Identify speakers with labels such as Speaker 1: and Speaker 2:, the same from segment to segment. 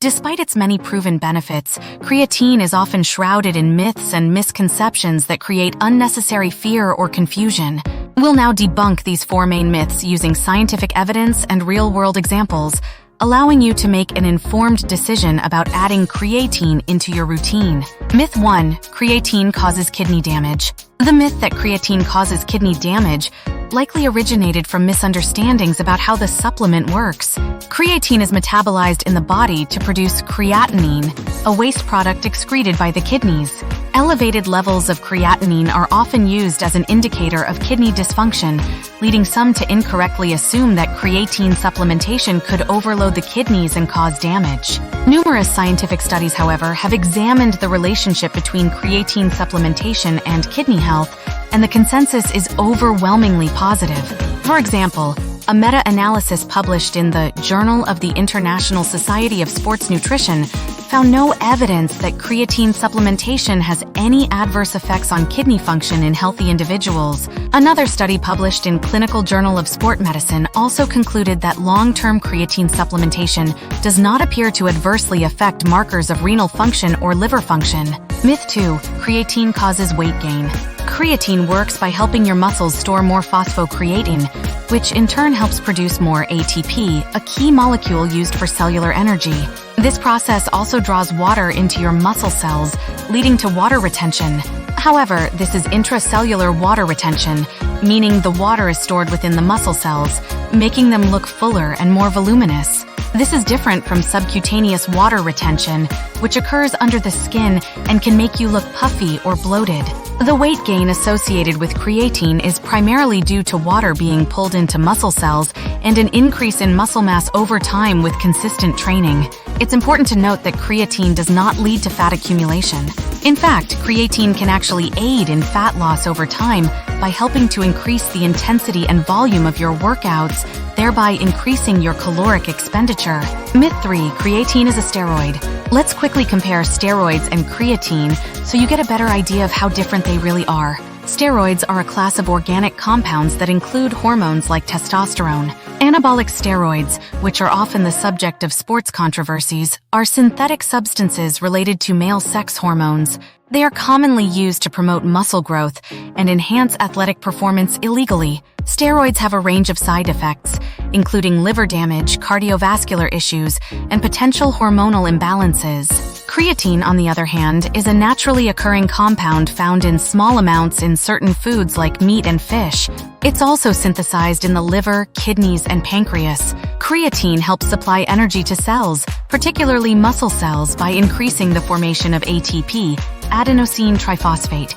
Speaker 1: Despite its many proven benefits, creatine is often shrouded in myths and misconceptions that create unnecessary fear or confusion. We'll now debunk these 4 main myths using scientific evidence and real-world examples, allowing you to make an informed decision about adding creatine into your routine. Myth 1. Creatine causes kidney damage. The myth that creatine causes kidney damage likely originated from misunderstandings about how the supplement works. Creatine is metabolized in the body to produce creatinine, a waste product excreted by the kidneys. Elevated levels of creatinine are often used as an indicator of kidney dysfunction, leading some to incorrectly assume that creatine supplementation could overload the kidneys and cause damage. Numerous scientific studies, however, have examined the relationship between creatine supplementation and kidney health, and the consensus is overwhelmingly positive. For example, a meta-analysis published in the Journal of the International Society of Sports Nutrition found no evidence that creatine supplementation has any adverse effects on kidney function in healthy individuals. Another study published in Clinical Journal of Sport Medicine also concluded that long-term creatine supplementation does not appear to adversely affect markers of renal function or liver function. Myth 2. Creatine causes weight gain. Creatine works by helping your muscles store more phosphocreatine, which in turn helps produce more ATP, a key molecule used for cellular energy. This process also draws water into your muscle cells, leading to water retention. However, this is intracellular water retention, meaning the water is stored within the muscle cells, making them look fuller and more voluminous. This is different from subcutaneous water retention, which occurs under the skin and can make you look puffy or bloated. The weight gain associated with creatine is primarily due to water being pulled into muscle cells and an increase in muscle mass over time with consistent training. It's important to note that creatine does not lead to fat accumulation. In fact, creatine can actually aid in fat loss over time by helping to increase the intensity and volume of your workouts, thereby increasing your caloric expenditure. Myth 3. Creatine is a steroid. Let's quickly compare steroids and creatine so you get a better idea of how different they really are. Steroids are a class of organic compounds that include hormones like testosterone. Anabolic steroids, which are often the subject of sports controversies, are synthetic substances related to male sex hormones. They are commonly used to promote muscle growth and enhance athletic performance illegally. Steroids have a range of side effects, including liver damage, cardiovascular issues, and potential hormonal imbalances. Creatine, on the other hand, is a naturally occurring compound found in small amounts in certain foods like meat and fish. It's also synthesized in the liver, kidneys, and pancreas. Creatine helps supply energy to cells, particularly muscle cells, by increasing the formation of ATP, adenosine triphosphate.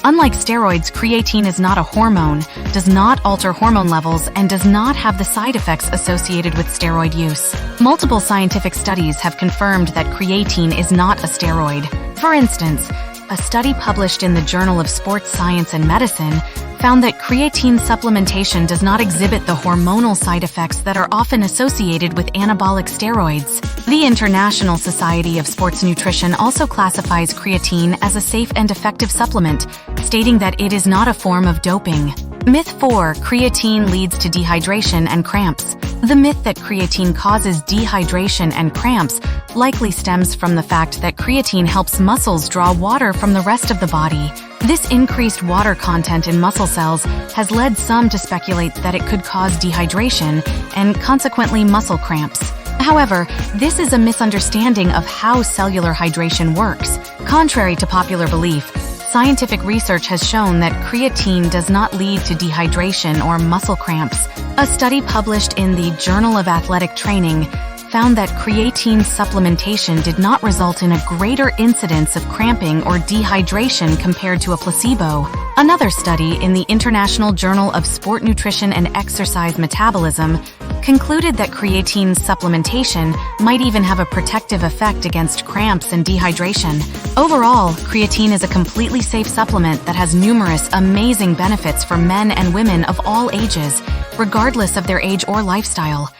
Speaker 1: Unlike steroids, creatine is not a hormone, does not alter hormone levels, and does not have the side effects associated with steroid use. Multiple scientific studies have confirmed that creatine is not a steroid. For instance, a study published in the Journal of Sports Science and Medicine found that creatine supplementation does not exhibit the hormonal side effects that are often associated with anabolic steroids. The International Society of Sports Nutrition also classifies creatine as a safe and effective supplement, stating that it is not a form of doping. Myth 4. Creatine leads to dehydration and cramps. The myth that creatine causes dehydration and cramps likely stems from the fact that creatine helps muscles draw water from the rest of the body. This increased water content in muscle cells has led some to speculate that it could cause dehydration and consequently muscle cramps. However, this is a misunderstanding of how cellular hydration works. Contrary to popular belief, scientific research has shown that creatine does not lead to dehydration or muscle cramps. A study published in the Journal of Athletic Training found that creatine supplementation did not result in a greater incidence of cramping or dehydration compared to a placebo. Another study in the International Journal of Sport Nutrition and Exercise Metabolism concluded that creatine supplementation might even have a protective effect against cramps and dehydration. Overall, creatine is a completely safe supplement that has numerous amazing benefits for men and women of all ages, regardless of their age or lifestyle.